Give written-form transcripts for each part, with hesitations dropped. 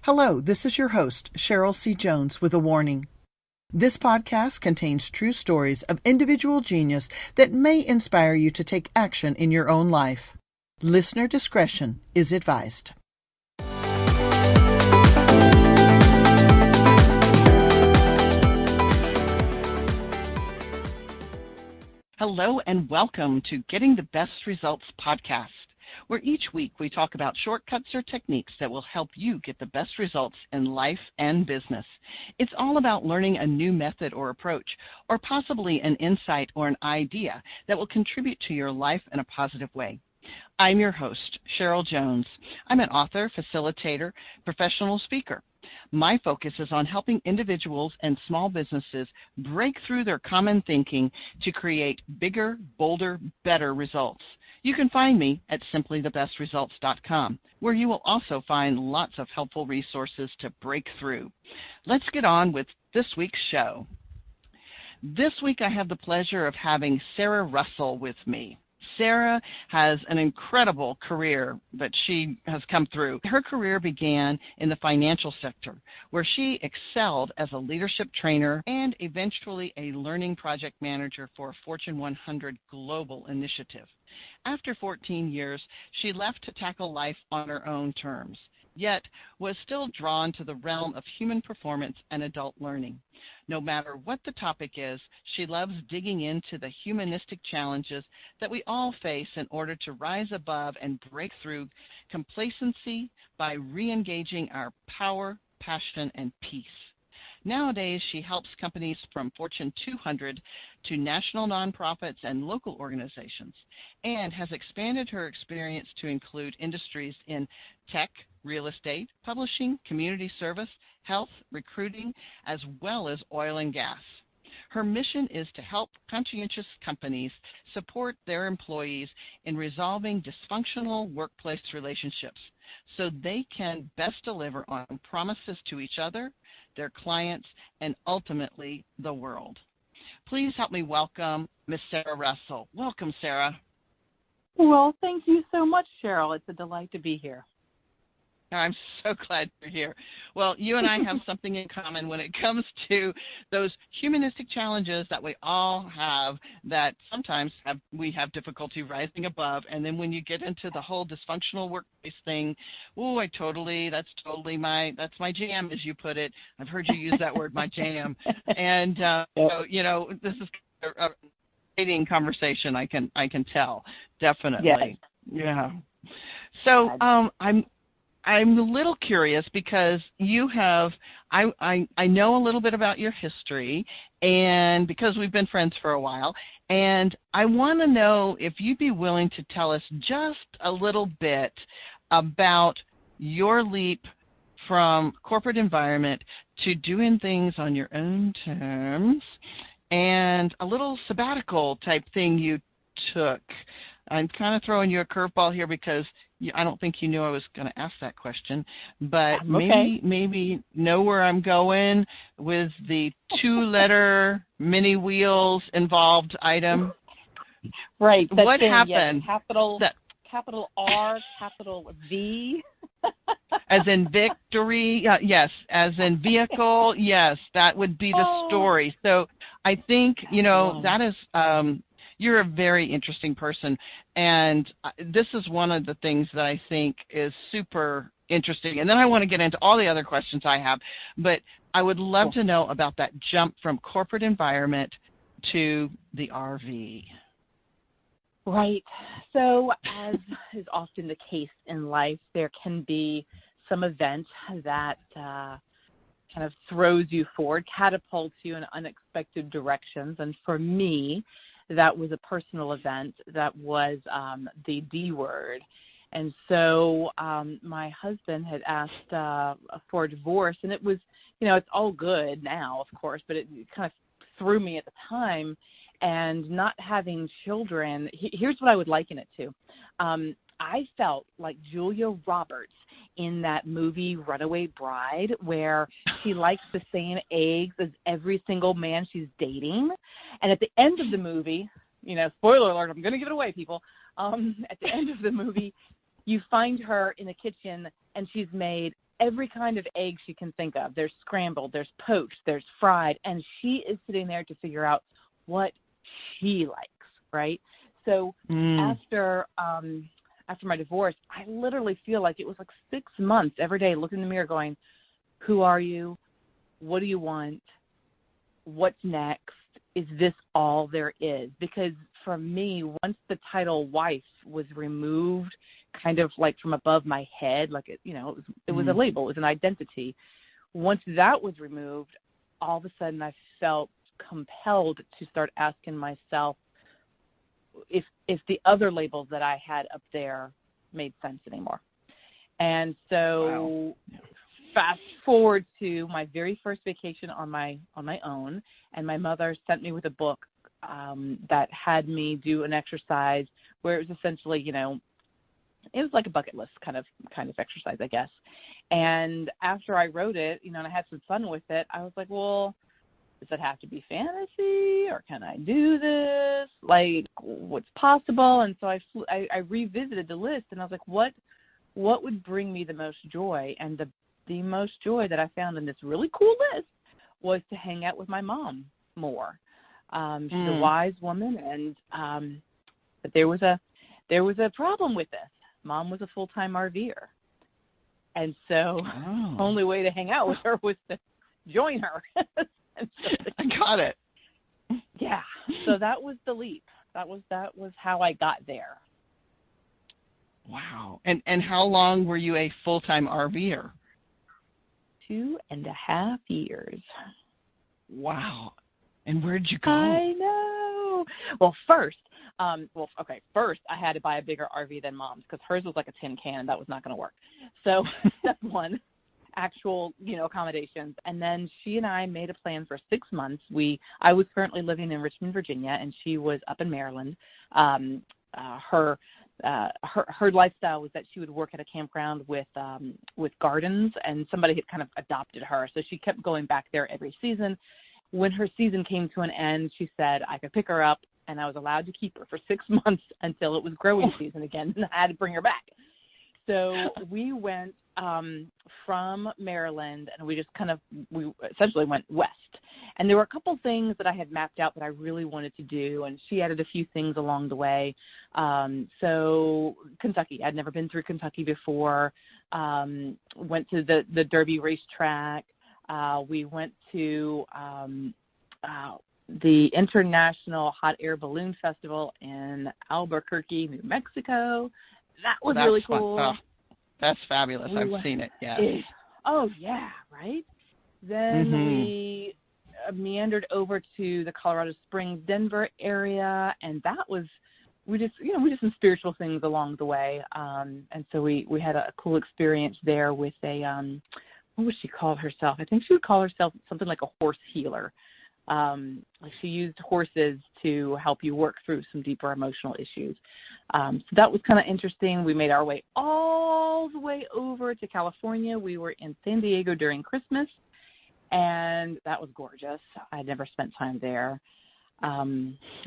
Hello, this is your host, Cheryl C. Jones, with a warning. This podcast contains true stories of individual genius that may inspire you to take action in your own life. Listener discretion is advised. Hello and welcome to Getting the Best Results podcast, where each week we talk about shortcuts or techniques that will help you get the best results in life and business. It's all about learning a new method or approach, or possibly an insight or an idea that will contribute to your life in a positive way. I'm your host, Cheryl Jones. I'm an author, facilitator, professional speaker. My focus is on helping individuals and small businesses break through their common thinking to create bigger, bolder, better results. You can find me at simplythebestresults.com, where you will also find lots of helpful resources to break through. Let's get on with this week's show. This week I have the pleasure of having Sara Russell with me. Sara has an incredible career that she has come through. Her career began in the financial sector, where she excelled as a leadership trainer and eventually a learning project manager for a Fortune 100 global initiative. After 14 years, she left to tackle life on her own terms, yet was still drawn to the realm of human performance and adult learning. No matter what the topic is, she loves digging into the humanistic challenges that we all face in order to rise above and break through complacency by re-engaging our power, passion, and peace. Nowadays, she helps companies from Fortune 200 to national nonprofits and local organizations, and has expanded her experience to include industries in tech, real estate, publishing, community service, health, recruiting, as well as oil and gas. Her mission is to help conscientious companies support their employees in resolving dysfunctional workplace relationships so they can best deliver on promises to each other, their clients, and ultimately the world. Please help me welcome Miss Sara Russell. Welcome, Sara. Well, thank you so much, Cheryl. It's a delight to be here. I'm so glad you're here. Well, you and I have something in common when it comes to those humanistic challenges that we all have that sometimes we have difficulty rising above. And then when you get into the whole dysfunctional workplace thing, that's my jam, as you put it. I've heard you use that word, my jam. And, so, this is a dating conversation, I can tell, definitely. Yes. Yeah. So I'm a little curious because you have, I know a little bit about your history, and because we've been friends for a while, and I want to know if you'd be willing to tell us just a little bit about your leap from corporate environment to doing things on your own terms and a little sabbatical type thing you took. I'm kind of throwing you a curveball here because I don't think you knew I was going to ask that question, but maybe know where I'm going with the two-letter mini wheels involved item. Right. What happened? Yes, capital R, capital V. As in victory, yes. As in vehicle, yes. That would be the story. So I think, that is you're a very interesting person, and this is one of the things that I think is super interesting. And then I want to get into all the other questions I have, but I would love to know about that jump from corporate environment to the RV. Right. So as is often the case in life, there can be some event that kind of throws you forward, catapults you in unexpected directions. And for me, that was a personal event that was the D word. And so my husband had asked for a divorce, and it was, it's all good now, of course, but it kind of threw me at the time. And not having children, here's what I would liken it to. I felt like Julia Roberts in that movie Runaway Bride, where she likes the same eggs as every single man she's dating. And at the end of the movie, spoiler alert, I'm going to give it away, people. At the end of the movie, you find her in the kitchen and she's made every kind of egg she can think of. There's scrambled, there's poached, there's fried, and she is sitting there to figure out what she likes, right? So after my divorce, I literally feel like it was like 6 months every day looking in the mirror going, who are you? What do you want? What's next? Is this all there is? Because for me, once the title wife was removed kind of like from above my head, like it was a label, it was an identity. Once that was removed, all of a sudden I felt compelled to start asking myself if the other labels that I had up there made sense anymore. And so fast forward to my very first vacation on my own, and my mother sent me with a book that had me do an exercise where it was essentially, it was like a bucket list kind of exercise, I guess. And after I wrote it, and I had some fun with it, I was like, well, does it have to be fantasy, or can I do this? Like, what's possible? And so I revisited the list, and I was like, what would bring me the most joy? And the most joy that I found in this really cool list was to hang out with my mom more. She's a wise woman, and but there was a problem with this. Mom was a full-time RVer, and so the only way to hang out with her was to join her. I got it. Yeah. So that was the leap. That was how I got there. Wow. And how long were you a full-time RVer? 2.5 years. Wow. And where'd you go? I know. Well, first I had to buy a bigger RV than Mom's because hers was like a tin can, and that was not going to work. So step one, actual, accommodations. And then she and I made a plan for 6 months. I was currently living in Richmond, Virginia, and she was up in Maryland. Her lifestyle was that she would work at a campground with gardens, and somebody had kind of adopted her. So she kept going back there every season. When her season came to an end, she said I could pick her up, and I was allowed to keep her for 6 months until it was growing season again, and I had to bring her back. So we went from Maryland, and we essentially went west. And there were a couple things that I had mapped out that I really wanted to do, and she added a few things along the way. So Kentucky, I'd never been through Kentucky before. Went to the Derby racetrack. We went to the International Hot Air Balloon Festival in Albuquerque, New Mexico. That was really cool. Oh, that's fabulous. I've seen it. Yeah. Oh yeah, right. Then we meandered over to the Colorado Springs, Denver area, and we did some spiritual things along the way. And so we had a cool experience there with what would she call herself? I think she would call herself something like a horse healer. Like she used horses to help you work through some deeper emotional issues. So that was kind of interesting. We made our way all the way over to California. We were in San Diego during Christmas, and that was gorgeous. I'd never spent time there.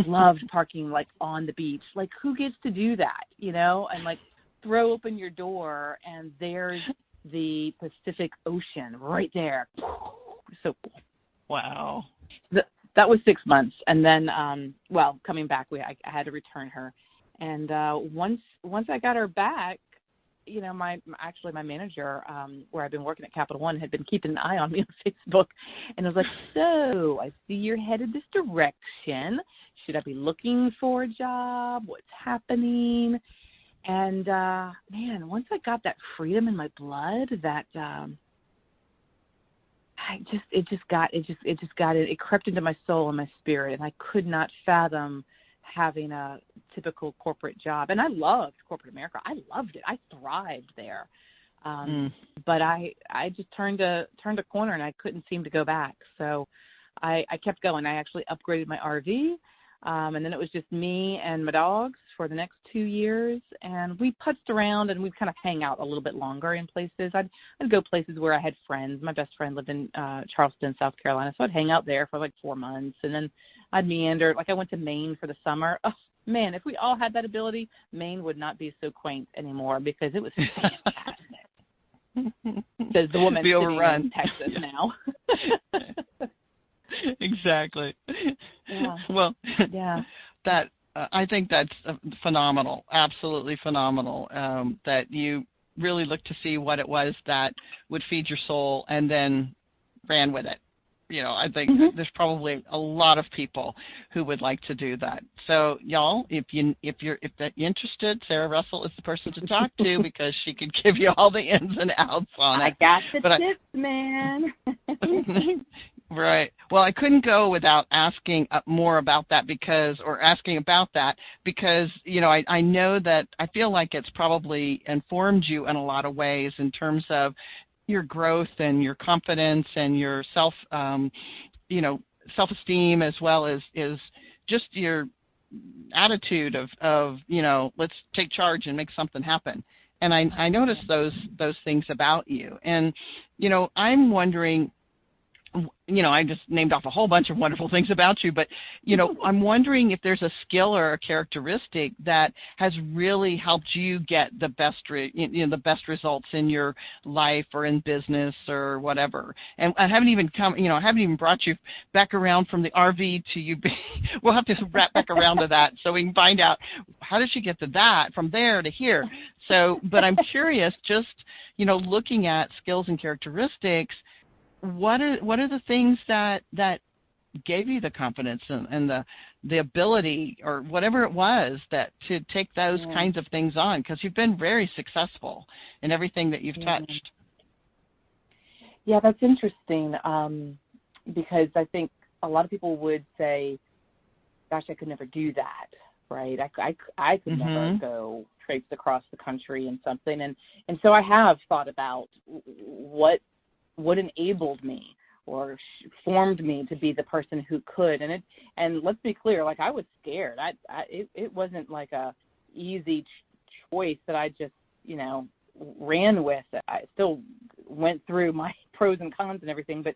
Loved parking like on the beach. Like, who gets to do that, and like throw open your door and there's the Pacific Ocean right there. So cool. Wow. That was 6 months. And then, coming back, I had to return her. And once I got her back, my manager, where I've been working at Capital One, had been keeping an eye on me on Facebook. And I was like, so I see you're headed this direction. Should I be looking for a job? What's happening? And, once I got that freedom in my blood, that it crept into my soul and my spirit, and I could not fathom having a typical corporate job. And I loved corporate America. I loved it. I thrived there. But I just turned a corner, and I couldn't seem to go back. So I kept going. I actually upgraded my RV. And then it was just me and my dogs for the next 2 years. And we putzed around, and we'd kind of hang out a little bit longer in places. I'd go places where I had friends. My best friend lived in Charleston, South Carolina. So I'd hang out there for like 4 months. And then I'd meander. Like I went to Maine for the summer. Oh, man, if we all had that ability, Maine would not be so quaint anymore because it was fantastic. Says the woman be sitting overrun in Texas now. Exactly. Yeah. Well, Yeah. that I think that's phenomenal, absolutely phenomenal. That you really looked to see what it was that would feed your soul, and then ran with it. I think there's probably a lot of people who would like to do that. So, y'all, if you're interested, Sara Russell is the person to talk to because she could give you all the ins and outs on it. I got the tips, man. Right. Well, I couldn't go without asking more about that because I know that I feel like it's probably informed you in a lot of ways in terms of your growth and your confidence and your self-esteem, as well as just your attitude of let's take charge and make something happen. And I noticed those things about you. And, I'm wondering, I just named off a whole bunch of wonderful things about you, but, I'm wondering if there's a skill or a characteristic that has really helped you get the best, the best results in your life or in business or whatever. And I haven't even brought you back around from the RV to you. We'll have to wrap back around to that so we can find out how did she get to that from there to here. So, but I'm curious, just, looking at skills and characteristics, what are the things that gave you the confidence and the ability, or whatever it was, that to take those kinds of things on? Because you've been very successful in everything that you've touched. Yeah, that's interesting, because I think a lot of people would say, gosh, I could never do that, right? I could never go traipse across the country in something. And so I have thought about what enabled me or formed me to be the person who could. And let's be clear, like, I was scared. It wasn't like a easy choice that I just, ran with. I still went through my pros and cons and everything. But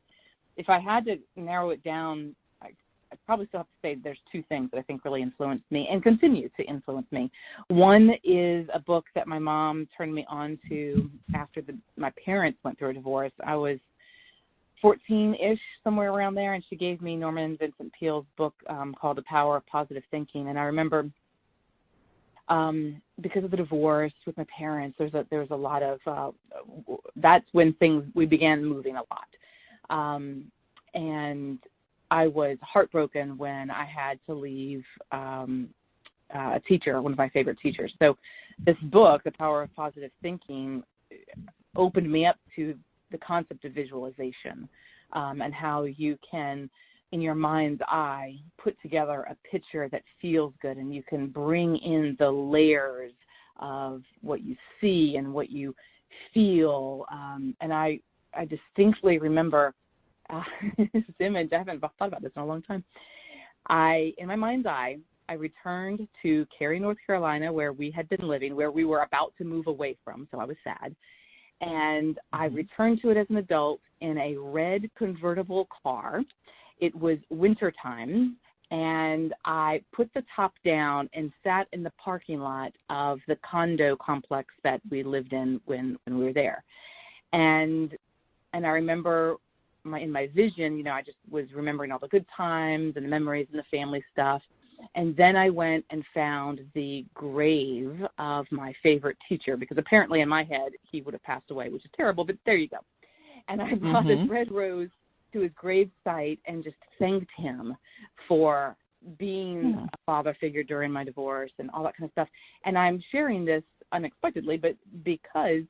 if I had to narrow it down, I'd probably still have to say there's two things that I think really influenced me and continue to influence me. One is a book that my mom turned me on to after my parents went through a divorce. I was 14-ish, somewhere around there, and she gave me Norman Vincent Peale's book called The Power of Positive Thinking. And I remember because of the divorce with my parents, there was a lot of that's when we began moving a lot. And I was heartbroken when I had to leave a teacher, one of my favorite teachers. So this book, The Power of Positive Thinking, opened me up to the concept of visualization, and how you can, in your mind's eye, put together a picture that feels good, and you can bring in the layers of what you see and what you feel. And I distinctly remember this image. I haven't thought about this in a long time. In my mind's eye, I returned to Cary, North Carolina, where we had been living, where we were about to move away from, so I was sad. And I returned to it as an adult in a red convertible car. It was wintertime, and I put the top down and sat in the parking lot of the condo complex that we lived in when we were there. And I remember in my vision, I just was remembering all the good times and the memories and the family stuff. And then I went and found the grave of my favorite teacher, because apparently in my head he would have passed away, which is terrible, but there you go. And I brought this red rose to his grave site and just thanked him for being a father figure during my divorce and all that kind of stuff. And I'm sharing this unexpectedly, but because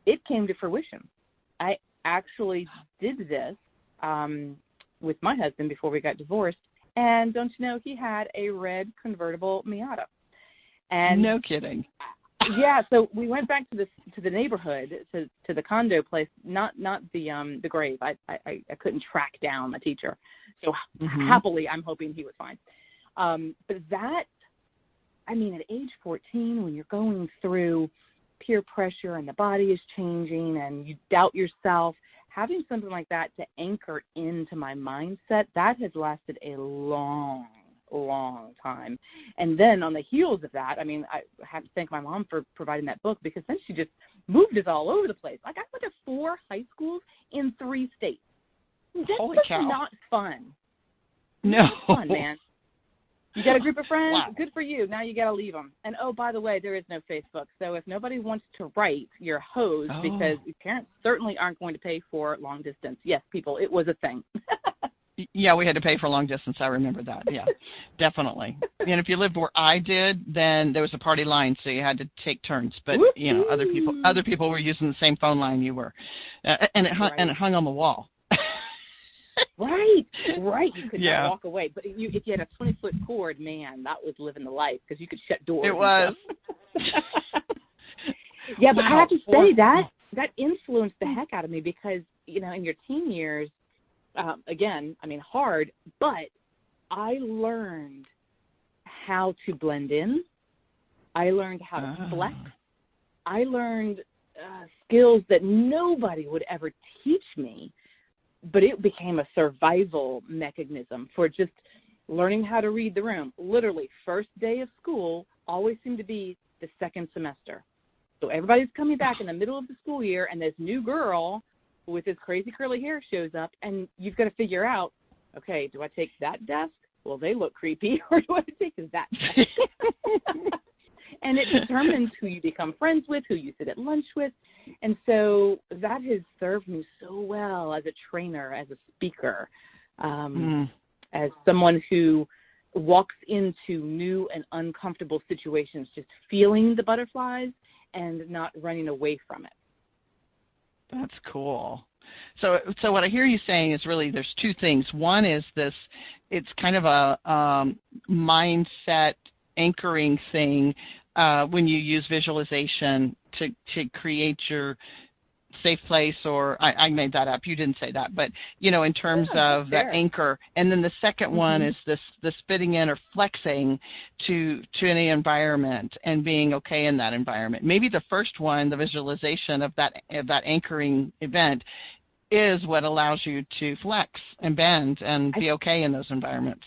it came to fruition. I actually did this with my husband before we got divorced. And don't you know, he had a red convertible Miata. And no kidding. Yeah, so we went back to the neighborhood, to the condo place, not the grave. I couldn't track down the teacher. So happily, I'm hoping he was fine. But that, at age 14, when you're going through peer pressure and the body is changing and you doubt yourself, having something like that to anchor into my mindset, that has lasted a long, long time. And then on the heels of that, I mean, I have to thank my mom for providing that book, because then she just moved us all over the place. Like, I went to 4 high schools in 3 states. That's Holy just cow. not fun. No. It's fun, man. You got a group of friends? Wow. Good for you. Now you got to leave them. And, oh, by the way, there is no Facebook. So if nobody wants to write, you're hosed, because your parents certainly aren't going to pay for long distance. Yes, people, it was a thing. Yeah, we had to pay for long distance. I remember that. Yeah, definitely. And if you lived where I did, then there was a party line, so you had to take turns. But you know, other people were using the same phone line you were, and it hung on the wall. Right. You could Yeah. not walk away. But if you had a 20-foot cord, man, that was living the life, because you could shut doors. It was. Yeah, but Wow. I have to say that influenced the heck out of me, because, you know, in your teen years, again, I mean, hard, but I learned how to blend in. I learned how to flex. I learned skills that nobody would ever teach me, but it became a survival mechanism for just learning how to read the room. Literally, first day of school always seemed to be the second semester. So everybody's coming back in the middle of the school year, and this new girl with this crazy curly hair shows up, and you've got to figure out, okay, do I take that desk? Well, they look creepy. Or do I take that desk? And it determines who you become friends with, who you sit at lunch with. And so that has served me so well as a trainer, as a speaker, as someone who walks into new and uncomfortable situations, just feeling the butterflies and not running away from it. That's cool. So what I hear you saying is really there's 2 things. One is this, it's kind of a mindset anchoring thing when you use visualization to create your safe place, or I made that up. You didn't say that, but you know, in terms of that anchor. And then the second one is this fitting in or flexing to any environment and being okay in that environment. Maybe the first one, the visualization of that anchoring event, is what allows you to flex and bend and be okay in those environments.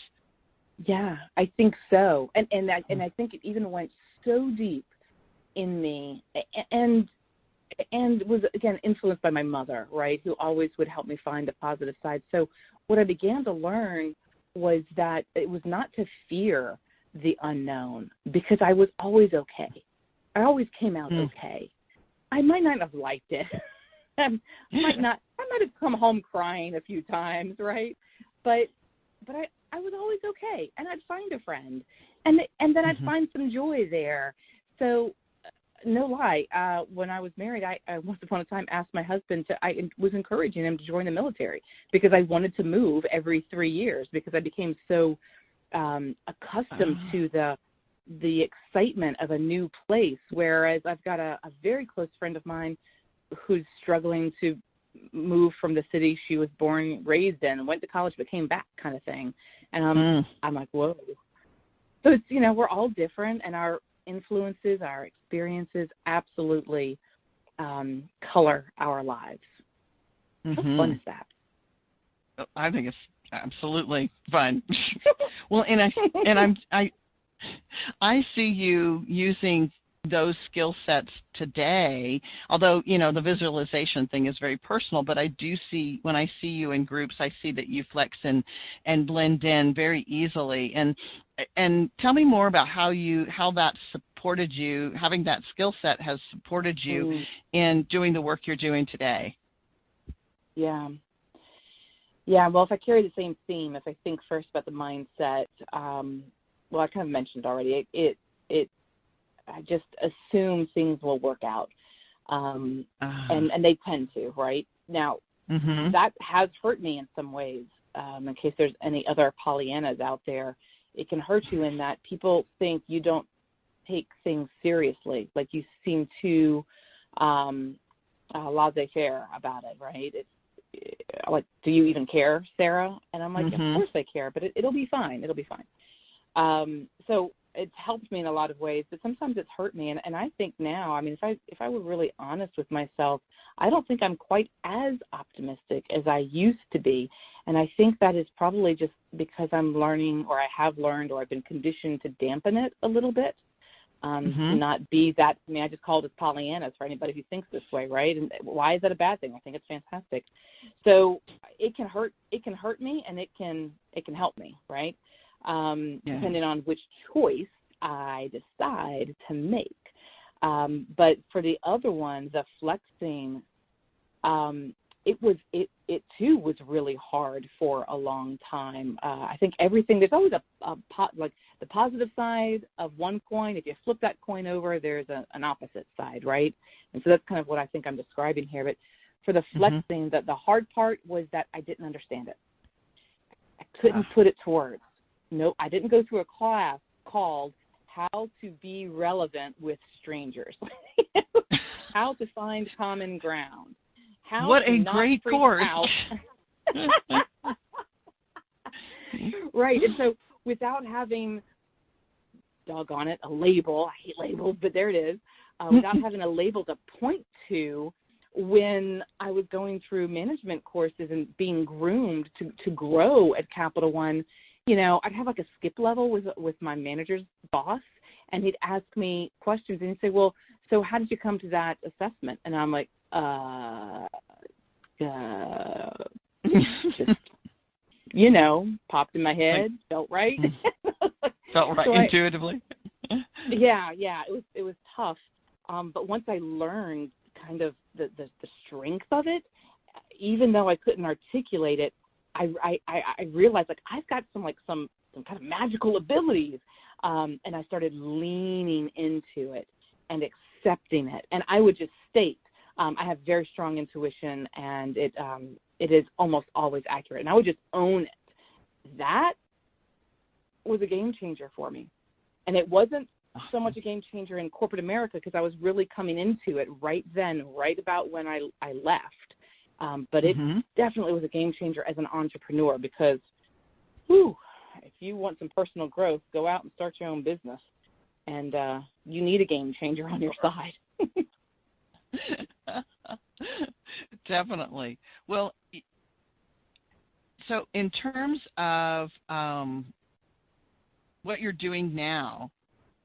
Yeah, I think so. And I think it even went so deep in me, and was, again, influenced by my mother, right, who always would help me find the positive side. So what I began to learn was that it was not to fear the unknown, because I was always okay. I always came out okay. I might not have liked it. I might have come home crying a few times, right? But I was always okay, and I'd find a friend, and then I'd find some joy there. So, no lie, when I was married, I once upon a time asked my husband I was encouraging him to join the military, because I wanted to move every 3 years, because I became so accustomed to the excitement of a new place. Whereas I've got a very close friend of mine who's struggling to move from the city she was born, raised in, went to college, but came back, kind of thing. And I'm like, whoa. So it's, you know, we're all different, and our influences, our experiences absolutely color our lives. How fun is that? I think it's absolutely fun. Well, I see you using those skill sets today, although, you know, the visualization thing is very personal, but I do see, when I see you in groups, I see that you flex and blend in very easily. And tell me more about how that supported you, having that skill set has supported you in doing the work you're doing today. Yeah. Well, if I carry the same theme, if I think first about the mindset, well, I kind of mentioned already, I just assume things will work out, and they tend to, right? Now, that has hurt me in some ways. In case there's any other Pollyannas out there, it can hurt you in that people think you don't take things seriously, like you seem too laissez-faire about it, right? It's like, do you even care, Sarah? And I'm like, of course I care, but it'll be fine. It'll be fine. So it's helped me in a lot of ways, but sometimes it's hurt me. And I think now, I mean, if I were really honest with myself, I don't think I'm quite as optimistic as I used to be. And I think that is probably just because I'm learning, or I have learned, or I've been conditioned to dampen it a little bit. To not be that, I mean, I just call it Pollyannas for anybody who thinks this way, right? And why is that a bad thing? I think it's fantastic. So it can hurt me, and it can help me, right? Depending on which choice I decide to make. But for the other one, the flexing, it too was really hard for a long time. I think everything, there's always like the positive side of one coin. If you flip that coin over, there's an opposite side, right? And so that's kind of what I think I'm describing here. But for the flexing, the hard part was that I didn't understand it. I couldn't put it to words. No, I didn't go through a class called How to Be Relevant with Strangers. How to Find Common Ground. What a great course. Right. And so without having, doggone it, a label, I hate labels, but there it is, without having a label to point to, when I was going through management courses and being groomed to grow at Capital One, you know, I'd have like a skip level with my manager's boss, and he'd ask me questions, and he'd say, well, so how did you come to that assessment? And I'm like, just, you know, popped in my head, felt right. Felt right, so intuitively. Yeah, it was tough. But once I learned kind of the strength of it, even though I couldn't articulate it, I realized, like, I've got some kind of magical abilities, and I started leaning into it and accepting it. And I would just state, I have very strong intuition, and it is almost always accurate. And I would just own it. That was a game changer for me. And it wasn't so much a game changer in corporate America, because I was really coming into it right then, right about when I left. But it definitely was a game changer as an entrepreneur, because, if you want some personal growth, go out and start your own business. And you need a game changer on your side. Definitely. Well, so in terms of what you're doing now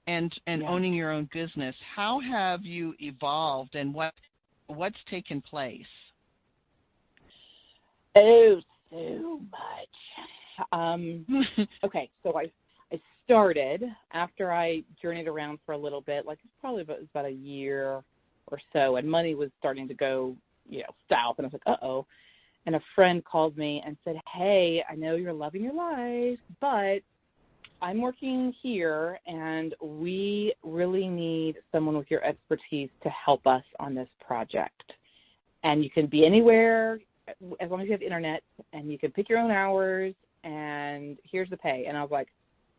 and owning your own business, how have you evolved, and what's taken place? Oh, so much. Okay, so I started after I journeyed around for a little bit, like probably about a year or so, and money was starting to go, south, and I was like, uh-oh. And a friend called me and said, hey, I know you're loving your life, but I'm working here, and we really need someone with your expertise to help us on this project. And you can be anywhere as long as you have internet, and you can pick your own hours, and here's the pay. And I was like,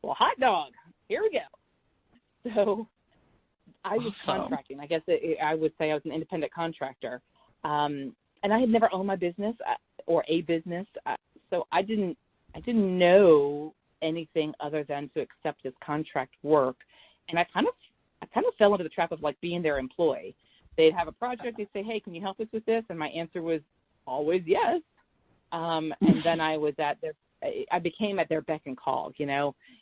well, hot dog, here we go. So I was contracting. I guess I would say I was an independent contractor. And I had never owned my business or a business, so I didn't know anything other than to accept this contract work. And I kind of fell into the trap of like being their employee. They'd have a project, they'd say, hey, can you help us with this? And my answer was always yes. And then I became at their beck and call,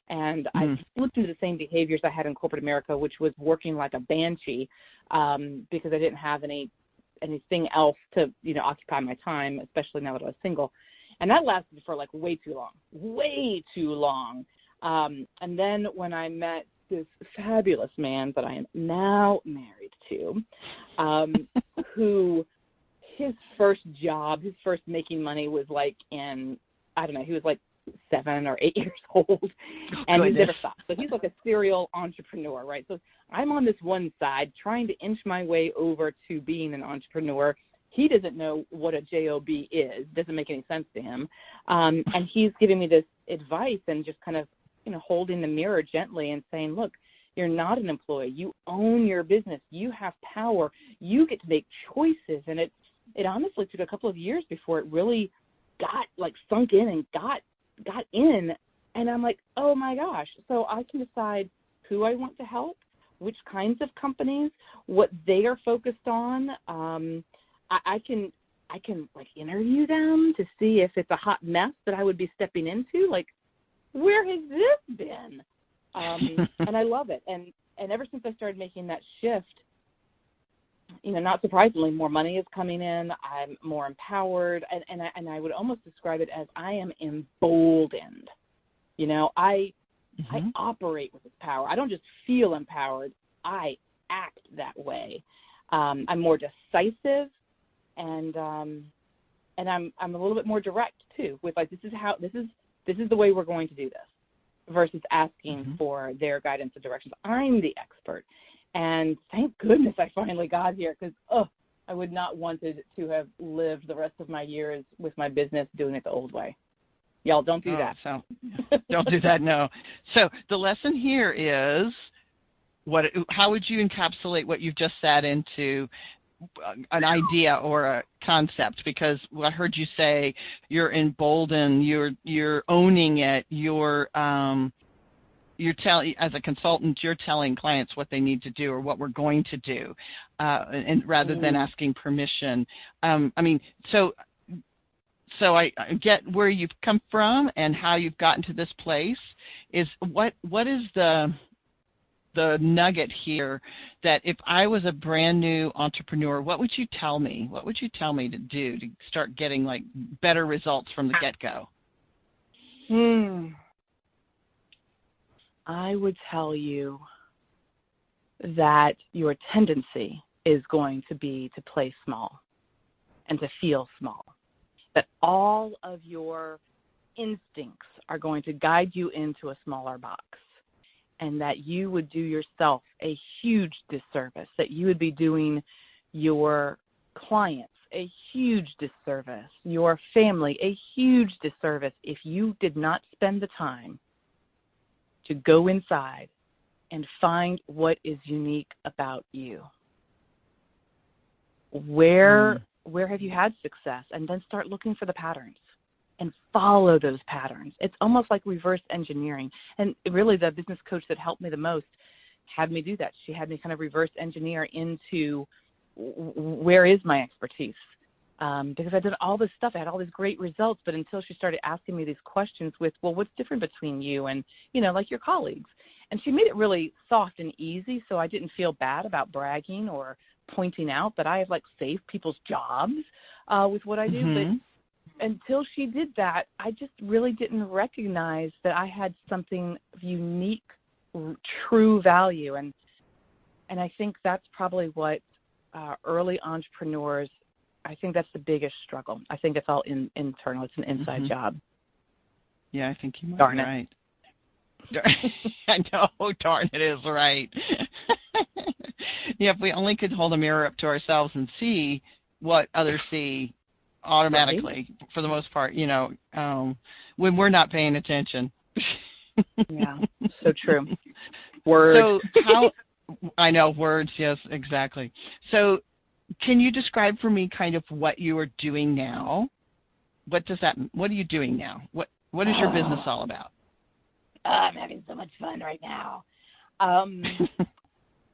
and I slipped into the same behaviors I had in corporate America, which was working like a banshee, because I didn't have anything else to, occupy my time, especially now that I was single. And that lasted for like way too long. And then when I met this fabulous man that I am now married to, who his first making money was like in, I don't know, he was like 7 or 8 years old, and he never stopped. So he's like a serial entrepreneur, right? So I'm on this one side trying to inch my way over to being an entrepreneur. He doesn't know what a job is. Doesn't make any sense to him. And he's giving me this advice and just kind of, holding the mirror gently and saying, look, you're not an employee. You own your business. You have power. You get to make choices. And it honestly took a couple of years before it really got like sunk in and got in. And I'm like, oh my gosh. So I can decide who I want to help, which kinds of companies, what they are focused on. I can like interview them to see if it's a hot mess that I would be stepping into. Like, where has this been? And I love it. And ever since I started making that shift, not surprisingly, more money is coming in. I'm more empowered, and I would almost describe it as I am emboldened. I operate with this power. I don't just feel empowered. I act that way. I'm more decisive, and I'm a little bit more direct too. With like, this is the way we're going to do this, versus asking for their guidance and directions. I'm the expert. And thank goodness I finally got here, because, I would not wanted to have lived the rest of my years with my business doing it the old way. Y'all don't do that. So don't do that, no. So the lesson here is, how would you encapsulate what you've just said into an idea or a concept? Because I heard you say you're emboldened, you're owning it, you're telling, as a consultant, you're telling clients what they need to do or what we're going to do, and rather than asking permission. So I get where you've come from and how you've gotten to this place. Is what is the nugget here that if I was a brand new entrepreneur, what would you tell me? What would you tell me to do to start getting like better results from the get-go? I would tell you that your tendency is going to be to play small and to feel small, that all of your instincts are going to guide you into a smaller box, and that you would do yourself a huge disservice, that you would be doing your clients a huge disservice, your family a huge disservice, if you did not spend the time to go inside and find what is unique about you. Where have you had success? And then start looking for the patterns and follow those patterns. It's almost like reverse engineering. And really, the business coach that helped me the most had me do that. She had me kind of reverse engineer into where is my expertise. Because I did all this stuff. I had all these great results, but until she started asking me these questions with, well, what's different between you and, like your colleagues? And she made it really soft and easy, so I didn't feel bad about bragging or pointing out that I have, saved people's jobs with what I do. But until she did that, I just really didn't recognize that I had something of unique, true value. And I think that's probably what early entrepreneurs, I think that's the biggest struggle. I think it's all internal. It's an inside job. Yeah, I think you might be right. I know, darn it is right. Yeah, if we only could hold a mirror up to ourselves and see what others see automatically, for the most part, when we're not paying attention. Yeah, so true. Words. So I know, words, yes, exactly. So can you describe for me kind of what you are doing now? What are you doing now? What is your business all about? I'm having so much fun right now.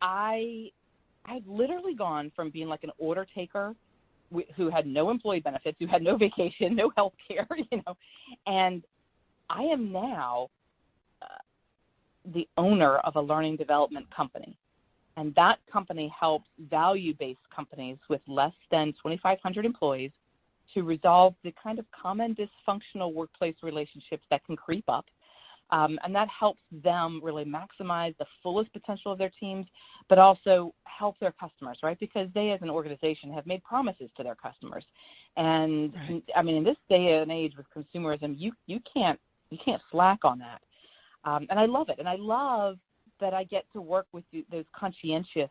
I've literally gone from being like an order taker who had no employee benefits, who had no vacation, no health care, and I am now the owner of a learning development company. And that company helps value-based companies with less than 2,500 employees to resolve the kind of common dysfunctional workplace relationships that can creep up. And that helps them really maximize the fullest potential of their teams, but also help their customers, right? Because they, as an organization, have made promises to their customers. And right. I mean, in this day and age with consumerism, you can't slack on that. And I love it. And I love that I get to work with those conscientious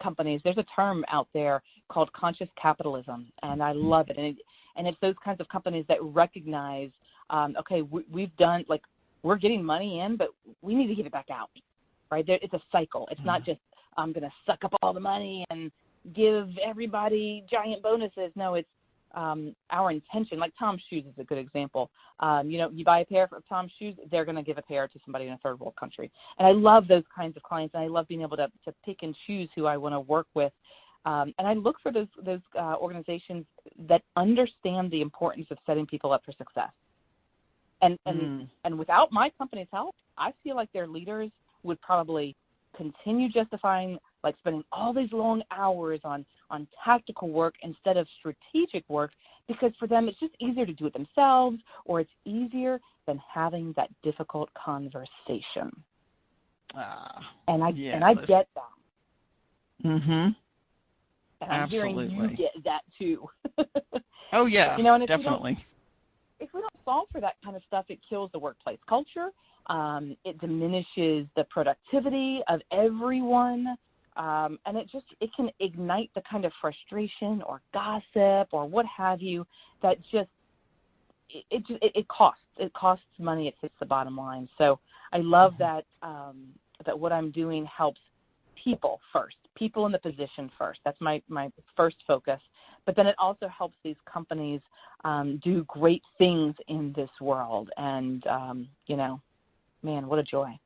companies. There's a term out there called conscious capitalism, and I love it. And it's those kinds of companies that recognize, okay, we've done, we're getting money in, but we need to get it back out, right? It's a cycle. It's not just, I'm going to suck up all the money and give everybody giant bonuses. No, it's, our intention, like Tom's shoes is a good example. You buy a pair of Tom's shoes, they're going to give a pair to somebody in a third world country. And I love those kinds of clients, and I love being able to pick and choose who I want to work with. And I look for those organizations that understand the importance of setting people up for success. And without my company's help, I feel like their leaders would probably continue justifying, like, spending all these long hours on tactical work instead of strategic work, because for them it's just easier to do it themselves, or it's easier than having that difficult conversation. And I get that. Mm-hmm. And I'm hearing you get that too. Oh yeah, and definitely. If we don't solve for that kind of stuff, it kills the workplace culture. It diminishes the productivity of everyone. And it can ignite the kind of frustration or gossip or what have you that it costs. It costs money. It hits the bottom line. So I love that what I'm doing helps people first, people in the position first. That's my first focus. But then it also helps these companies do great things in this world. And, man, what a joy.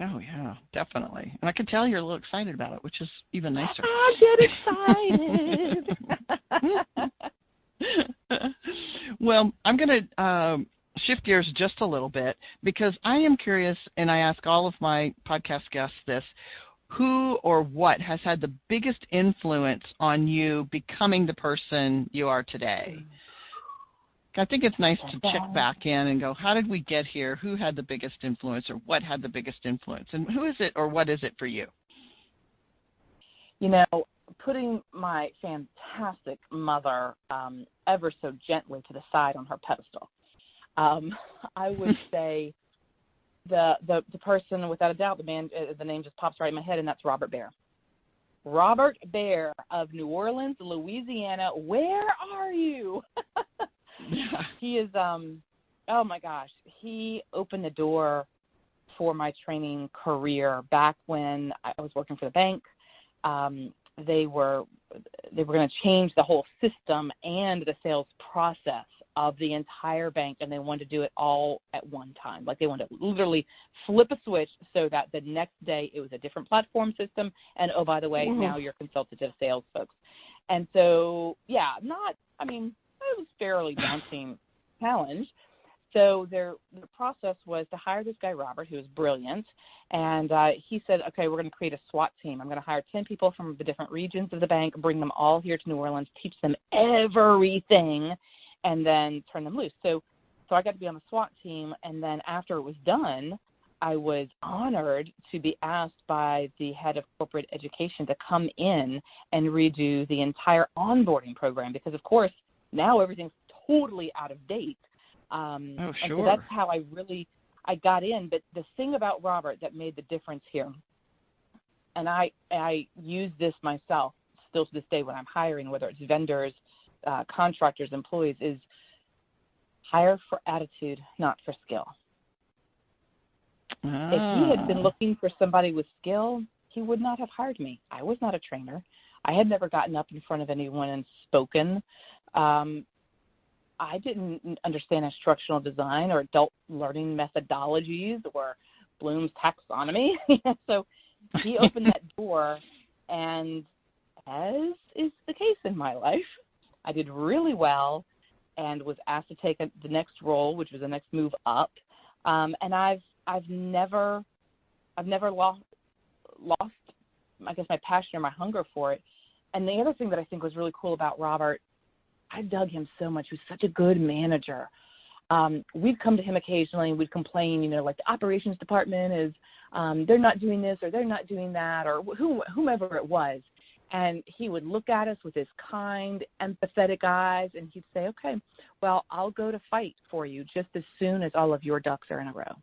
Oh, yeah, definitely. And I can tell you're a little excited about it, which is even nicer. I get excited. Well, I'm going to shift gears just a little bit, because I am curious, and I ask all of my podcast guests this: who or what has had the biggest influence on you becoming the person you are today? I think it's nice to check back in and go, how did we get here? Who had the biggest influence, or what had the biggest influence? And who is it, or what is it for you? Putting my fantastic mother ever so gently to the side on her pedestal, I would say the person, without a doubt, the name just pops right in my head, and that's Robert Baer. Robert Baer of New Orleans, Louisiana. Where are you? He is, oh my gosh, he opened the door for my training career back when I was working for the bank. They were going to change the whole system and the sales process of the entire bank, and they wanted to do it all at one time. Like, they wanted to literally flip a switch so that the next day it was a different platform system, and oh, by the way, now you're consultative sales folks. And so, it was a fairly daunting challenge. So the process was to hire this guy, Robert, who was brilliant. And he said, okay, we're going to create a SWAT team. I'm going to hire 10 people from the different regions of the bank, bring them all here to New Orleans, teach them everything, and then turn them loose. So I got to be on the SWAT team. And then after it was done, I was honored to be asked by the head of corporate education to come in and redo the entire onboarding program, because, of course, now everything's totally out of date. And so that's how I got in. But the thing about Robert that made the difference here, and I use this myself still to this day when I'm hiring, whether it's vendors, contractors, employees, is hire for attitude, not for skill. If he had been looking for somebody with skill, he would not have hired me. I was not a trainer. I had never gotten up in front of anyone and spoken. I didn't understand instructional design or adult learning methodologies or Bloom's taxonomy. So he opened that door, and as is the case in my life, I did really well and was asked to take the next role, which was the next move up. And I've never lost, I guess, my passion or my hunger for it. And the other thing that I think was really cool about Robert, I dug him so much. He was such a good manager. We'd come to him occasionally and we'd complain, like the operations department is, they're not doing this or they're not doing that, or whomever it was. And he would look at us with his kind, empathetic eyes, and he'd say, okay, well, I'll go to fight for you just as soon as all of your ducks are in a row.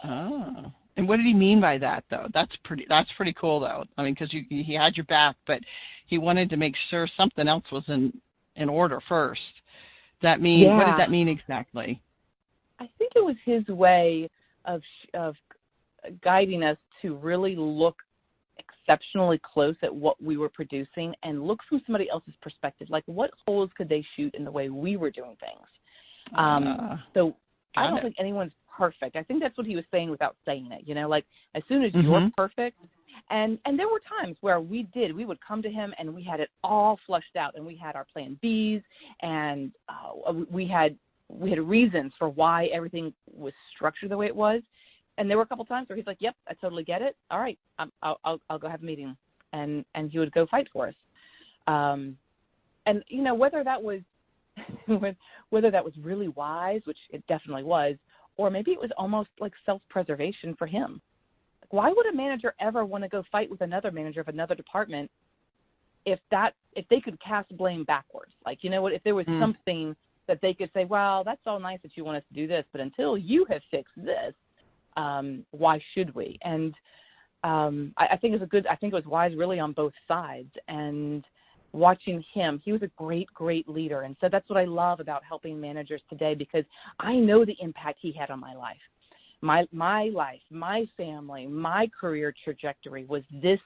Oh. And what did he mean by that, though? That's pretty cool, though. I mean, because he had your back, but he wanted to make sure something else was in order first. What did that mean exactly? I think it was his way of guiding us to really look exceptionally close at what we were producing and look from somebody else's perspective, like what holes could they shoot in the way we were doing things. So I don't think anyone's perfect. I think that's what he was saying without saying it. Like as soon as you're perfect, and there were times where we would come to him and we had it all flushed out and we had our plan Bs and we had reasons for why everything was structured the way it was. And there were a couple times where he's like, yep, I totally get it. All right, I'll go have a meeting. And he would go fight for us. And, whether that was really wise, which it definitely was, or maybe it was almost like self-preservation for him. Like, why would a manager ever want to go fight with another manager of another department if they could cast blame backwards? Like, if there was something that they could say, well, that's all nice that you want us to do this, but until you have fixed this, why should we? And I think it was wise really on both sides. And watching him, he was a great, great leader. And so that's what I love about helping managers today, because I know the impact he had on my life. My life, my family, my career trajectory was this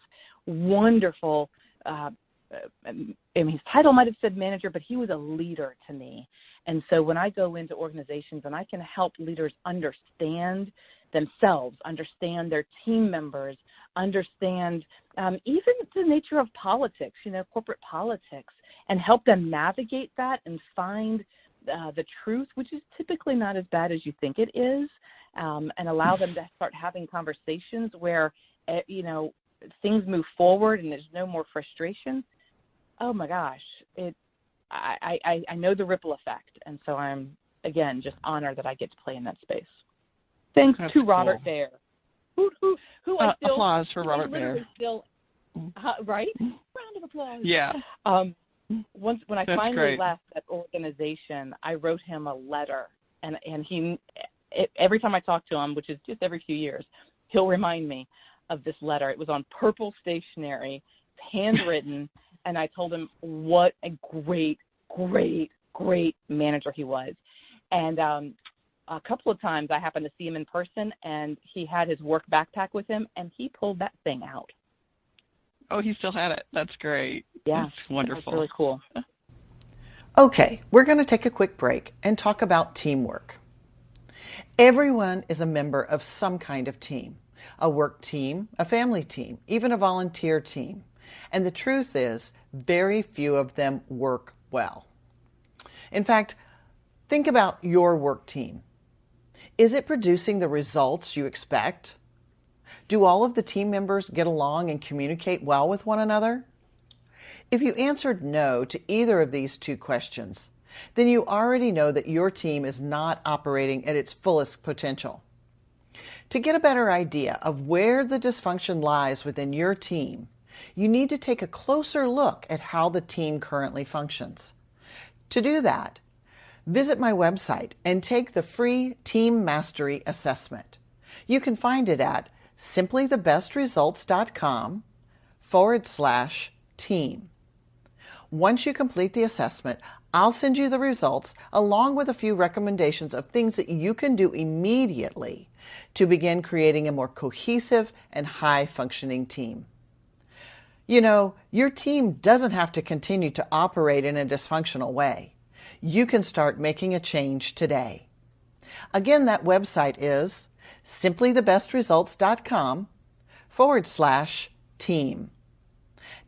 wonderful, his title might have said manager, but he was a leader to me. And so when I go into organizations and I can help leaders understand themselves, understand their team members, understand even the nature of politics, corporate politics, and help them navigate that and find the truth, which is typically not as bad as you think it is, and allow them to start having conversations where, things move forward and there's no more frustration. Oh my gosh, I know the ripple effect. And so I'm, again, just honored that I get to play in that space. Thanks to Robert Baer, who I still applause for Robert Baer. Still, right? Round of applause. Yeah. When I finally left that organization, I wrote him a letter, and he, every time I talk to him, which is just every few years, he'll remind me of this letter. It was on purple stationery, handwritten, and I told him what a great, great, great manager he was. And a couple of times I happened to see him in person, and he had his work backpack with him, and he pulled that thing out. Oh, he still had it. That's great. Yeah. That's wonderful. That's really cool. Okay, we're going to take a quick break and talk about teamwork. Everyone is a member of some kind of team, a work team, a family team, even a volunteer team. And the truth is, very few of them work well. In fact, think about your work team. Is it producing the results you expect? Do all of the team members get along and communicate well with one another? If you answered no to either of these two questions, then you already know that your team is not operating at its fullest potential. To get a better idea of where the dysfunction lies within your team, you need to take a closer look at how the team currently functions. To do that, visit my website and take the free Team Mastery Assessment. You can find it at simplythebestresults.com/team. Once you complete the assessment, I'll send you the results along with a few recommendations of things that you can do immediately to begin creating a more cohesive and high-functioning team. Your team doesn't have to continue to operate in a dysfunctional way. You can start making a change today. Again, that website is simplythebestresults.com/team.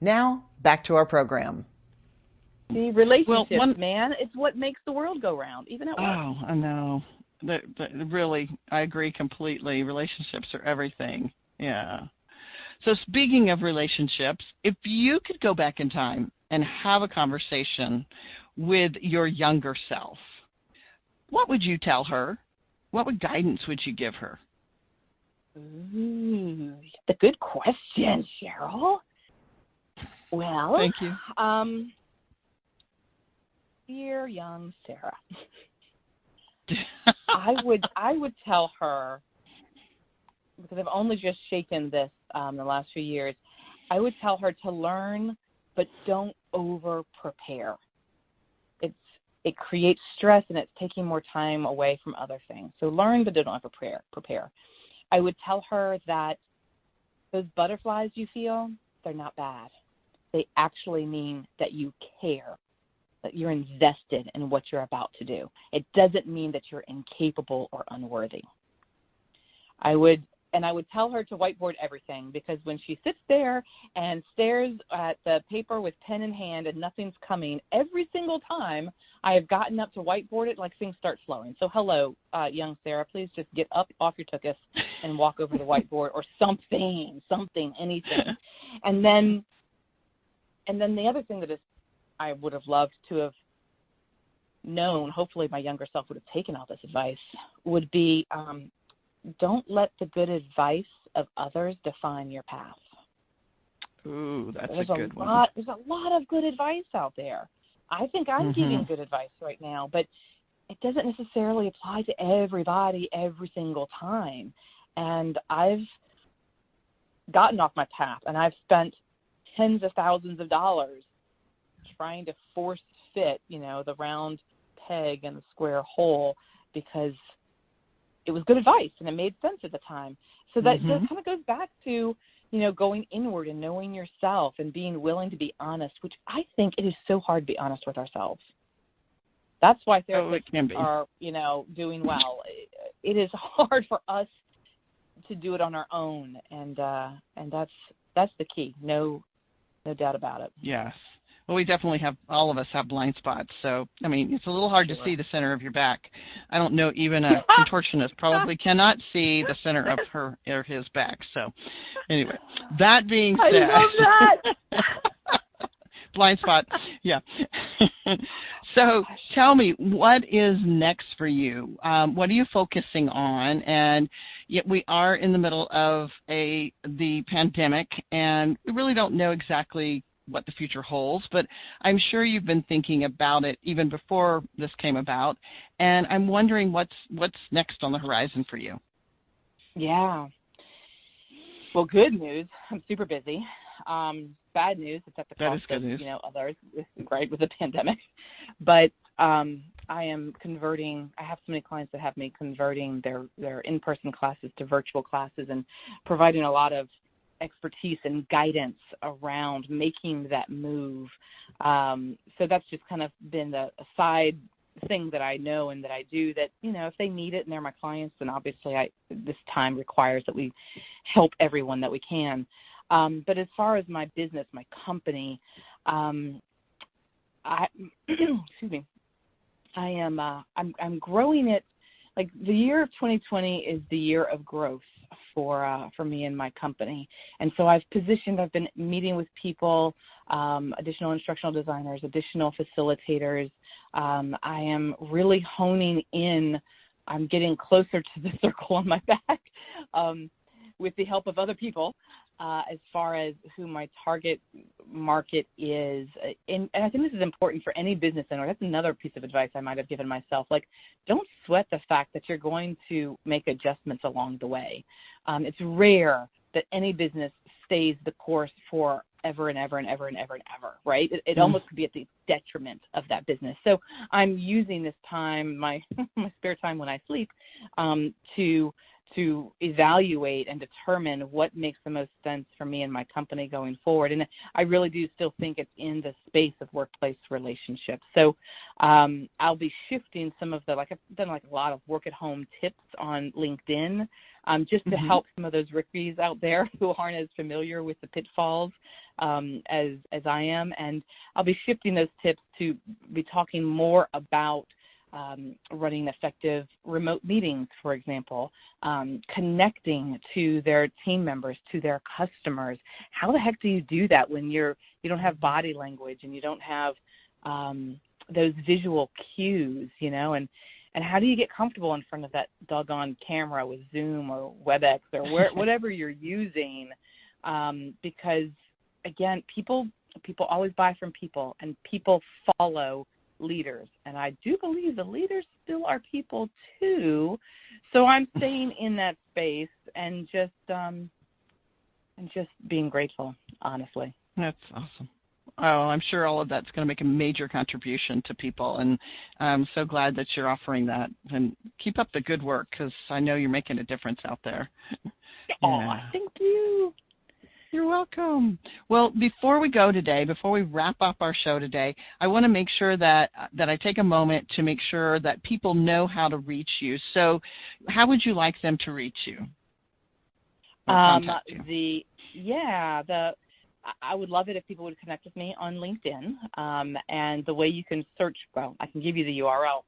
Now, back to our program. The relationships, man, it's what makes the world go round, even at work. Oh, I know. Really, I agree completely. Relationships are everything. Yeah. So speaking of relationships, if you could go back in time and have a conversation with your younger self, what would you tell her? What guidance would you give her? Ooh, that's a good question, Cheryl. Well, thank you. Dear young Sarah, I would tell her, because I've only just shaken this the last few years, I would tell her to learn, but don't over prepare. It creates stress and it's taking more time away from other things. So learn, but don't over prepare. I would tell her that those butterflies you feel, they're not bad. They actually mean that you care, that you're invested in what you're about to do. It doesn't mean that you're incapable or unworthy. I would tell her to whiteboard everything, because when she sits there and stares at the paper with pen in hand and nothing's coming, every single time I have gotten up to whiteboard it, like things start flowing. So hello, young Sarah, please just get up off your tuchus and walk over the whiteboard or something, anything. And then the other thing that is I would have loved to have known, hopefully my younger self would have taken all this advice, would be don't let the good advice of others define your path. Ooh, that's a good one. There's a lot of good advice out there. I think I'm giving good advice right now, but it doesn't necessarily apply to everybody every single time. And I've gotten off my path, and I've spent tens of thousands of dollars trying to force fit, the round peg in the square hole, because it was good advice and it made sense at the time. So that just kind of goes back to, going inward and knowing yourself and being willing to be honest, which I think it is so hard to be honest with ourselves. That's why therapists are, doing well. It is hard for us to do it on our own, and that's the key. No doubt about it. Yes. Well, we definitely all of us have blind spots. So, it's a little hard to see the center of your back. I don't know, even a contortionist probably cannot see the center of her or his back. So, anyway, that being said. I love that. Blind spot, yeah. So, tell me, what is next for you? What are you focusing on? And yet we are in the middle of the pandemic, and we really don't know exactly what the future holds, but I'm sure you've been thinking about it even before this came about, and I'm wondering what's next on the horizon for you. Yeah. Well, good news, I'm super busy. Bad news, it's at the cost of others, right, with the pandemic. But I am converting. I have so many clients that have me converting their in-person classes to virtual classes and providing a lot of expertise and guidance around making that move. So that's just kind of been a side thing that I know and that I do that, if they need it and they're my clients, then obviously this time requires that we help everyone that we can. But as far as my business, my company, excuse me, I'm growing it. Like the year of 2020 is the year of growth for me and my company. And so I've been meeting with people, additional instructional designers, additional facilitators. I am really honing in. I'm getting closer to the circle on my back with the help of other people as far as who my target market is. And I think this is important for any business owner. That's another piece of advice I might have given myself. Like, don't sweat the fact that you're going to make adjustments along the way. It's rare that any business stays the course for ever and ever and ever and ever and ever, right? It almost could be at the detriment of that business. So I'm using this time, my spare time when I sleep, to evaluate and determine what makes the most sense for me and my company going forward. And I really do still think it's in the space of workplace relationships. So I'll be shifting some of I've done a lot of work at home tips on LinkedIn, just to help some of those rookies out there who aren't as familiar with the pitfalls as I am. And I'll be shifting those tips to be talking more about running effective remote meetings, for example, connecting to their team members, to their customers. How the heck do you do that when you don't have body language and you don't have those visual cues, and how do you get comfortable in front of that doggone camera with Zoom or WebEx or whatever you're using? Because again, people always buy from people, and people follow leaders, and I do believe the leaders still are people too. So I'm staying in that space and just being grateful, honestly. That's awesome. Oh, I'm sure all of that's going to make a major contribution to people, and I'm so glad that you're offering that. And keep up the good work, because I know you're making a difference out there. Oh, thank you. You're welcome. Well, before we go today, before we wrap up our show today, I want to make sure that I take a moment to make sure that people know how to reach you. So how would you like them to reach you? Contact you? I would love it if people would connect with me on LinkedIn. And the way you can search, well, I can give you the URL,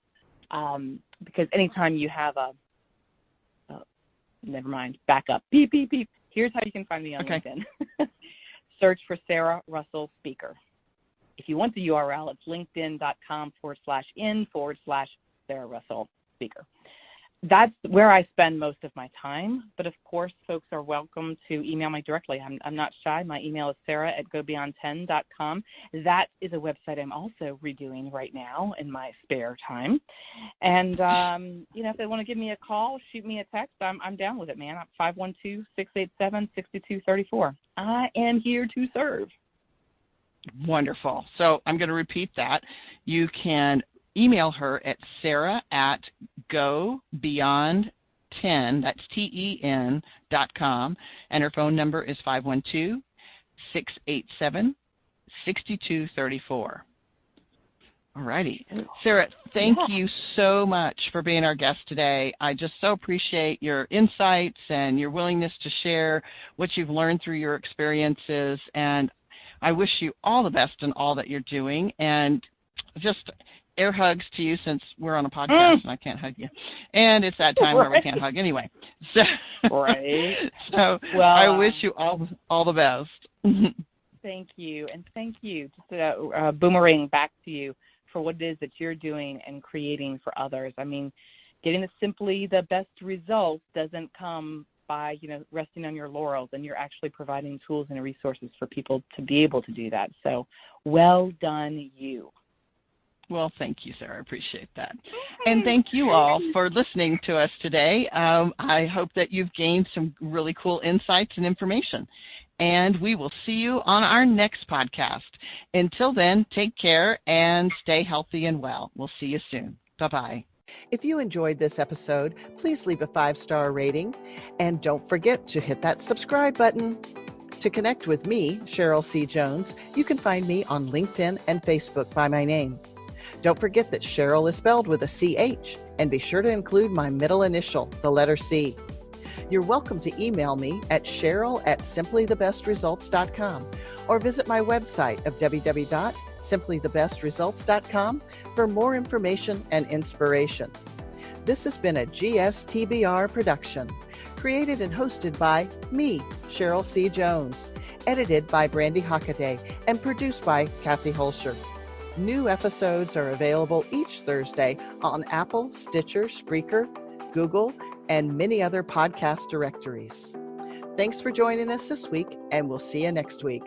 because anytime you have never mind, back up, beep, beep, beep. Here's how you can find me on LinkedIn. Search for Sara Russell Speaker. If you want the URL, it's linkedin.com/in/Sara Russell Speaker. That's where I spend most of my time, but of course, folks are welcome to email me directly. I'm not shy. My email is sarah@gobeyond10.com. That is a website I'm also redoing right now in my spare time. And, if they want to give me a call, shoot me a text, I'm down with it, man. I'm 512-687-6234. I am here to serve. Wonderful. So I'm going to repeat that. You can email her at sarah@gobeyond10, that's TEN.com, and her phone number is 512-687-6234. All righty. Sara, thank you so much for being our guest today. I just so appreciate your insights and your willingness to share what you've learned through your experiences, and I wish you all the best in all that you're doing, and just air hugs to you since we're on a podcast and I can't hug you. And it's that time where we can't hug anyway. So, so I wish you all the best. Thank you. And thank you. Just a boomerang back to you for what it is that you're doing and creating for others. I mean, getting simply the best results doesn't come by, resting on your laurels, and you're actually providing tools and resources for people to be able to do that. So well done, you. Well, thank you, Sara. I appreciate that. And thank you all for listening to us today. I hope that you've gained some really cool insights and information. And we will see you on our next podcast. Until then, take care and stay healthy and well. We'll see you soon. Bye-bye. If you enjoyed this episode, please leave a 5-star rating. And don't forget to hit that subscribe button. To connect with me, Cheryl C. Jones, you can find me on LinkedIn and Facebook by my name. Don't forget that Cheryl is spelled with a CH, and be sure to include my middle initial, the letter C. You're welcome to email me at cheryl@simplythebestresults.com or visit my website of www.simplythebestresults.com for more information and inspiration. This has been a GSTBR production, created and hosted by me, Cheryl C. Jones, edited by Brandy Hockaday, and produced by Kathy Holscher. New episodes are available each Thursday on Apple, Stitcher, Spreaker, Google, and many other podcast directories. Thanks for joining us this week, and we'll see you next week.